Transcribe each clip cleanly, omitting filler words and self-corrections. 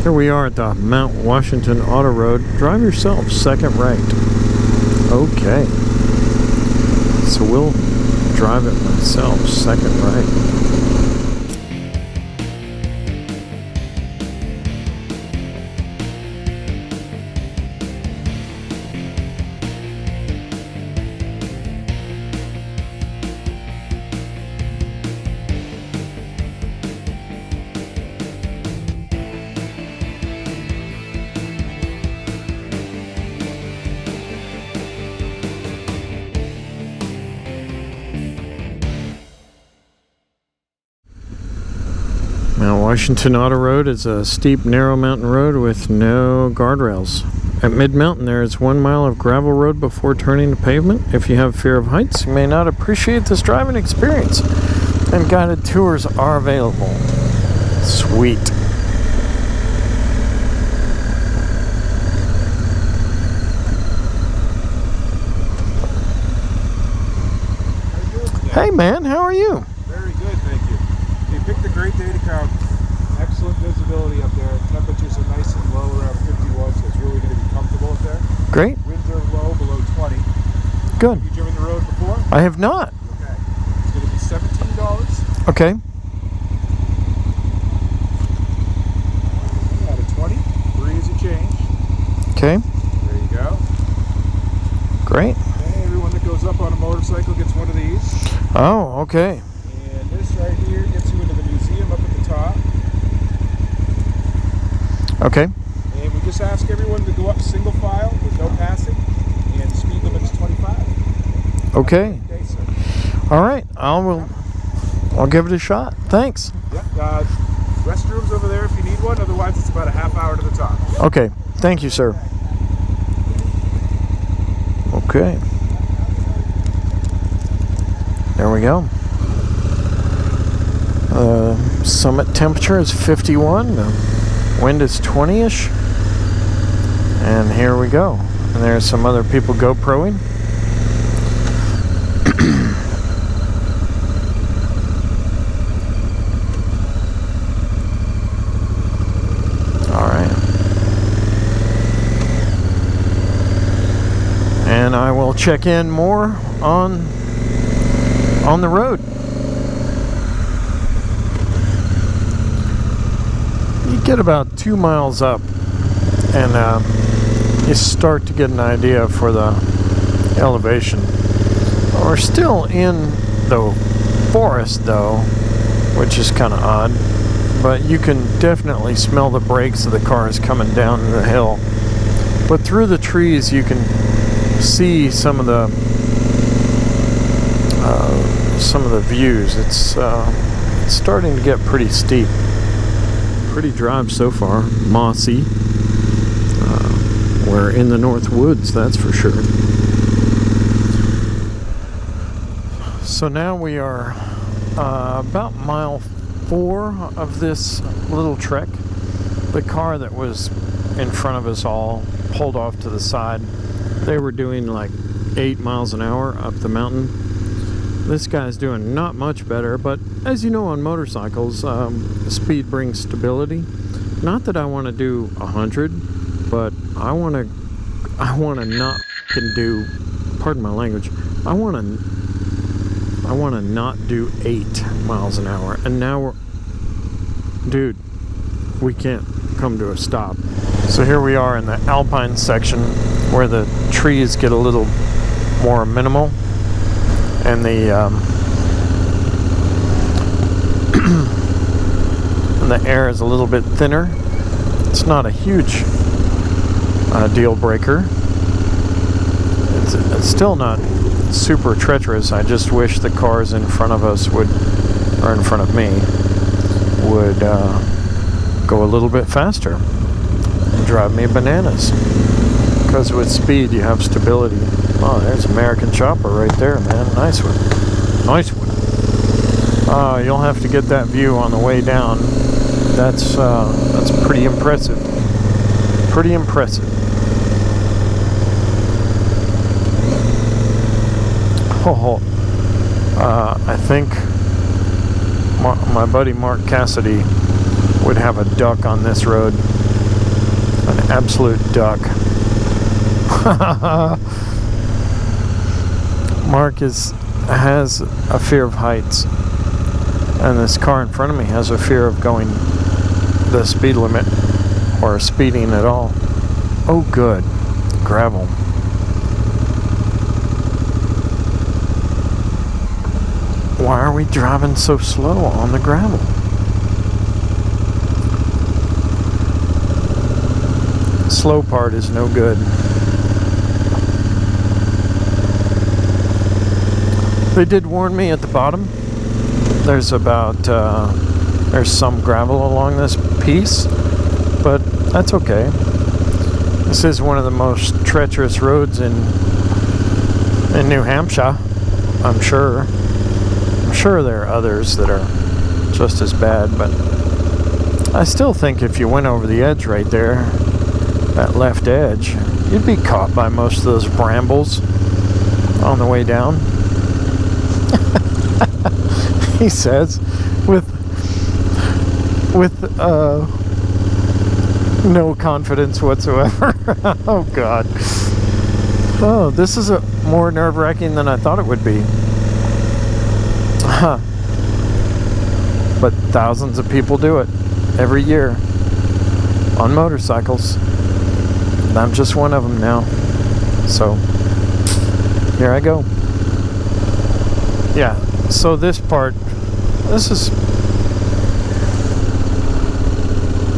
Here we are at the Mount Washington Auto Road. Drive yourself, second right. Okay. So we'll drive it myself, second right. Mount Washington Auto Road is a steep, narrow mountain road with no guardrails. At mid-mountain there is 1 mile of gravel road before turning to pavement. If you have fear of heights, you may not appreciate this driving experience, and guided tours are available. Sweet. Hey man, how are you? Very good, thank you. You picked a great day to come. Excellent visibility up there. Temperatures are nice and low, around 51, so it's really going to be comfortable up there. Great. Winds are low, below 20. Good. Have you driven the road before? I have not. Okay. It's going to be $17. Okay. Out of 20. 3 is a change. Okay. There you go. Great. Okay, everyone that goes up on a motorcycle gets one of these. Oh, okay. And this right here gets you into the museum up at the top. Okay. And we just ask everyone to go up single file with no passing, and the speed limit is 25. Okay. Okay, sir. All right. I'll give it a shot. Thanks. Yep. Restrooms over there if you need one. Otherwise, it's about a half hour to the top. Okay. Thank you, sir. Okay. There we go. Summit temperature is 51. The wind is 20-ish. And here we go. And there's some other people GoProing. All right. And I will check in more on the road. You get about 2 miles up and you start to get an idea for the elevation. We're still in the forest though, which is kind of odd, but you can definitely smell the brakes of the cars coming down the hill. But through the trees you can see some of the views. It's starting to get pretty steep. Pretty drive so far. Mossy. We're in the North Woods, that's for sure. So now we are about mile 4 of this little trek. The car that was in front of us all pulled off to the side. They were doing like 8 miles an hour up the mountain. This guy's doing not much better, but as you know on motorcycles, speed brings stability. Not that I want to do 100, but I want to not do, pardon my language, I want to not do 8 miles an hour. And now dude, we can't come to a stop. So here we are in the alpine section where the trees get a little more minimal and the and the air is a little bit thinner. It's not a huge deal breaker. It's still not super treacherous. I just wish the cars in front of us would, or in front of me, would go a little bit faster and drive me bananas. Because with speed you have stability. Oh, there's American Chopper right there, man. Nice one. Nice one. You'll have to get that view on the way down. That's pretty impressive. Pretty impressive. I think my buddy Mark Cassidy would have a duck on this road. An absolute duck. Mark has a fear of heights, and this car in front of me has a fear of going the speed limit or speeding at all. Oh good, gravel. Why are we driving so slow on the gravel? The slow part is no good. They did warn me at the bottom. There's there's some gravel along this piece, but that's okay. This is one of the most treacherous roads in New Hampshire, I'm sure. I'm sure there are others that are just as bad, but I still think if you went over the edge right there, that left edge, you'd be caught by most of those brambles on the way down. He says, with no confidence whatsoever. Oh God. Oh, this is more nerve-wracking than I thought it would be. Huh. But thousands of people do it every year on motorcycles, and I'm just one of them now. So here I go. Yeah, so this part, this is,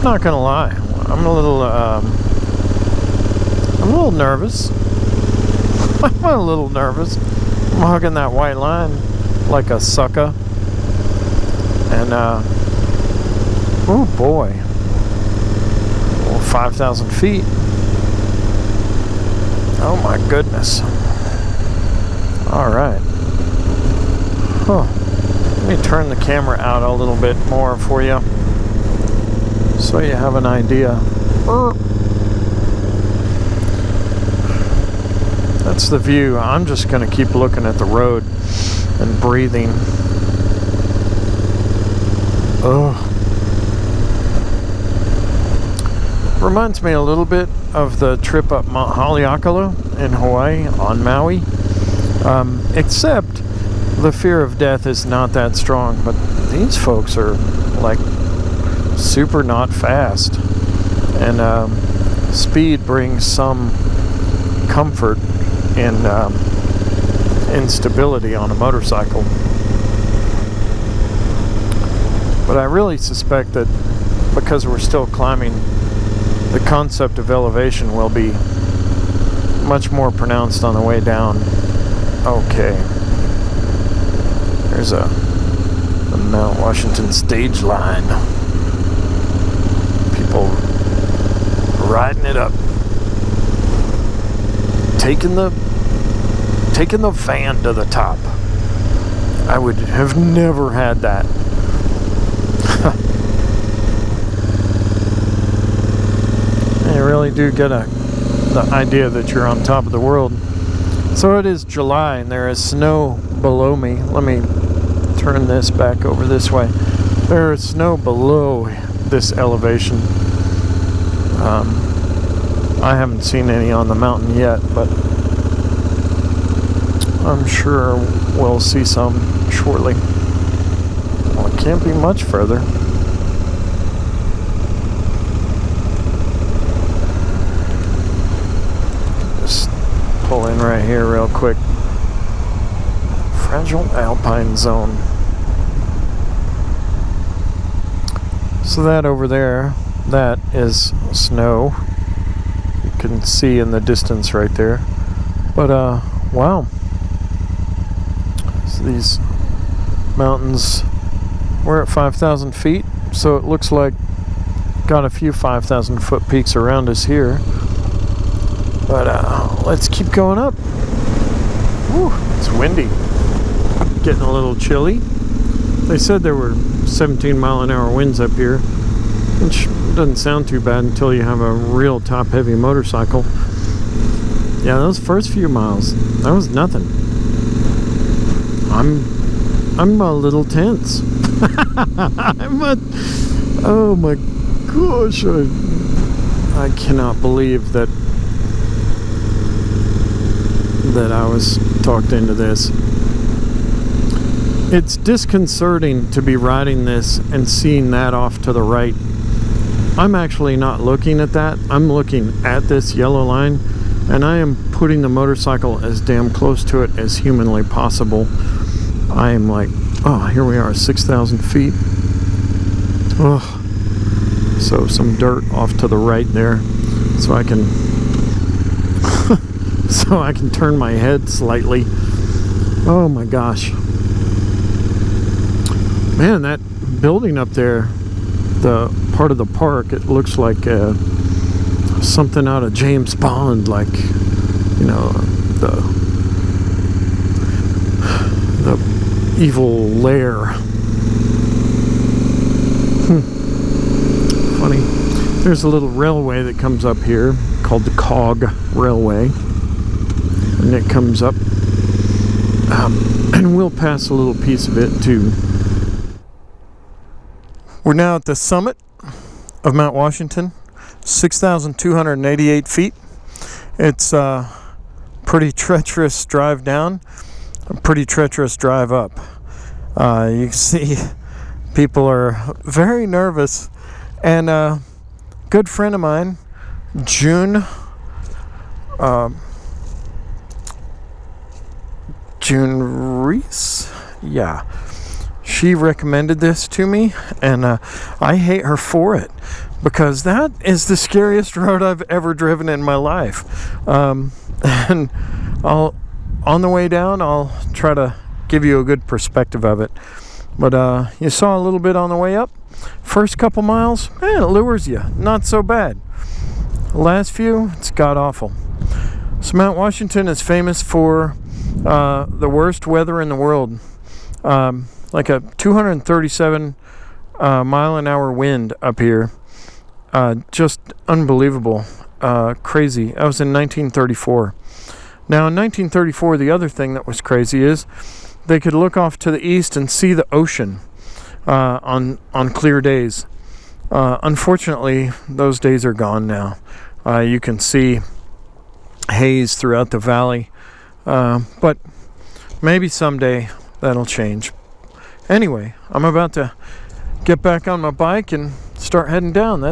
not gonna lie, I'm a little nervous. I'm a little nervous. I'm hugging that white line like a sucker. And oh boy, well, 5,000 feet. Oh my goodness. All right. Oh, let me turn the camera out a little bit more for you, so you have an idea. That's the view. I'm just going to keep looking at the road and breathing. Oh, reminds me a little bit of the trip up Mount Haleakala in Hawaii on Maui, except the fear of death is not that strong, but these folks are like super not fast, and speed brings some comfort in instability on a motorcycle. But I really suspect that because we're still climbing, the concept of elevation will be much more pronounced on the way down. Okay. There's the Mount Washington stage line. People riding it up. Taking the van to the top. I would have never had that. You really do get the idea that you're on top of the world. So it is July and there is snow below me. Let me turn this back over this way. There is snow below this elevation. I haven't seen any on the mountain yet, but I'm sure we'll see some shortly. Well, it can't be much further. Just pull in right here real quick. Fragile alpine zone. So that over there, that is snow. You can see in the distance right there. But wow. So these mountains, we're at 5,000 feet, so it looks like got a few 5,000 foot peaks around us here. But let's keep going up. Whew, it's windy. Getting a little chilly. They said there were 17-mile-an-hour winds up here, which doesn't sound too bad until you have a real top-heavy motorcycle. Yeah, those first few miles, that was nothing. I'm a little tense. Oh my gosh, I cannot believe that I was talked into this. It's disconcerting to be riding this and seeing that off to the right. I'm actually not looking at that. I'm looking at this yellow line, and I am putting the motorcycle as damn close to it as humanly possible. I am like, oh, here we are, 6,000 feet. Oh, so some dirt off to the right there, so I can so I can turn my head slightly. Oh my gosh, man, that building up there, the part of the park, it looks like something out of James Bond, like, you know, the evil lair. Funny. There's a little railway that comes up here called the Cog Railway, and it comes up, and we'll pass a little piece of it too. We're now at the summit of Mount Washington, 6,288 feet. It's a pretty treacherous drive down, a pretty treacherous drive up. You can see people are very nervous, and a good friend of mine, June Reese, yeah, she recommended this to me, and I hate her for it, because that is the scariest road I've ever driven in my life. And on the way down, I'll try to give you a good perspective of it. But you saw a little bit on the way up. First couple miles, man, it lures you. Not so bad. Last few, it's god-awful. So Mount Washington is famous for the worst weather in the world. Like a 237 mile-an-hour wind up here. Just unbelievable. Crazy. That was in 1934. Now, in 1934, the other thing that was crazy is they could look off to the east and see the ocean on clear days. Unfortunately, those days are gone now. You can see haze throughout the valley, but maybe someday that'll change. Anyway, I'm about to get back on my bike and start heading down.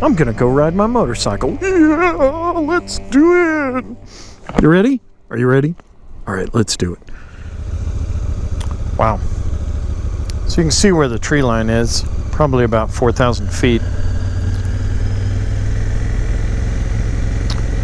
I'm gonna go ride my motorcycle. Yeah, let's do it. You ready? Are you ready? All right, let's do it. Wow. So you can see where the tree line is, probably about 4,000 feet.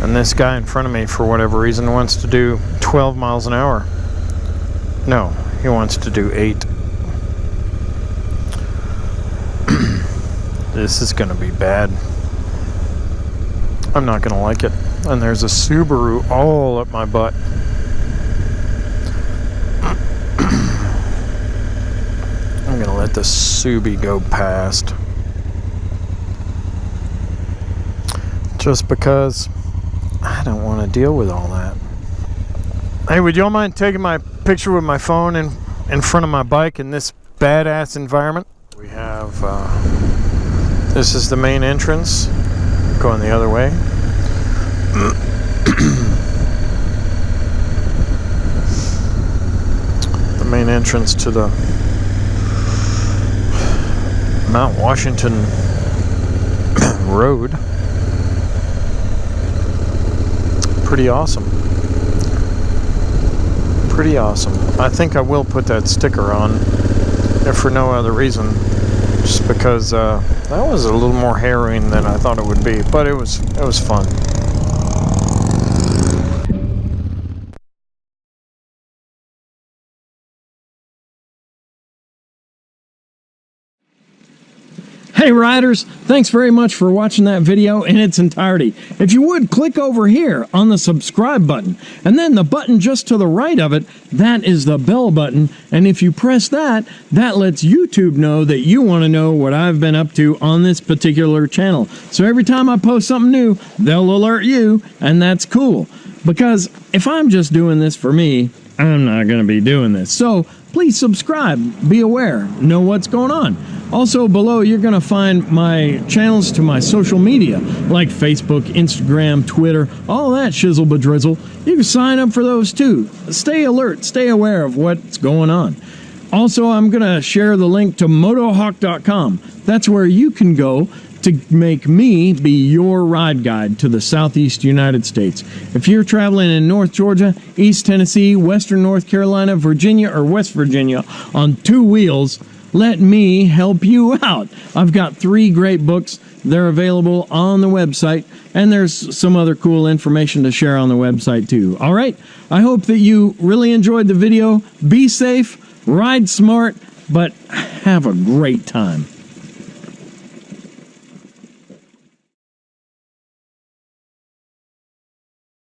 And this guy in front of me, for whatever reason, wants to do 12 miles an hour. No, he wants to do 8. This is gonna be bad. I'm not gonna like it. And there's a Subaru all up my butt. I'm gonna let the Subi go past. Just because I don't want to deal with all that. Hey, would y'all mind taking my picture with my phone in front of my bike in this badass environment? We have, this is the main entrance, going the other way. The main entrance to the Mount Washington Road. Pretty awesome. Pretty awesome. I think I will put that sticker on, if for no other reason, just because that was a little more harrowing than I thought it would be, but it was fun. Hey riders, thanks very much for watching that video in its entirety. If you would, click over here on the subscribe button, and then the button just to the right of it, that is the bell button, and if you press that, that lets YouTube know that you want to know what I've been up to on this particular channel. So every time I post something new, they'll alert you, and that's cool. Because if I'm just doing this for me, I'm not going to be doing this. So please subscribe, be aware, know what's going on. Also below, you're going to find my channels to my social media, like Facebook, Instagram, Twitter, all that shizzle bedrizzle. You can sign up for those too. Stay alert, stay aware of what's going on. Also, I'm going to share the link to Motohawk.com. That's where you can go to make me be your ride guide to the Southeast United States. If you're traveling in North Georgia, East Tennessee, Western North Carolina, Virginia, or West Virginia on 2 wheels, let me help you out. I've got 3 great books. They're available on the website, and there's some other cool information to share on the website too. All right, I hope that you really enjoyed the video. Be safe, ride smart, but have a great time.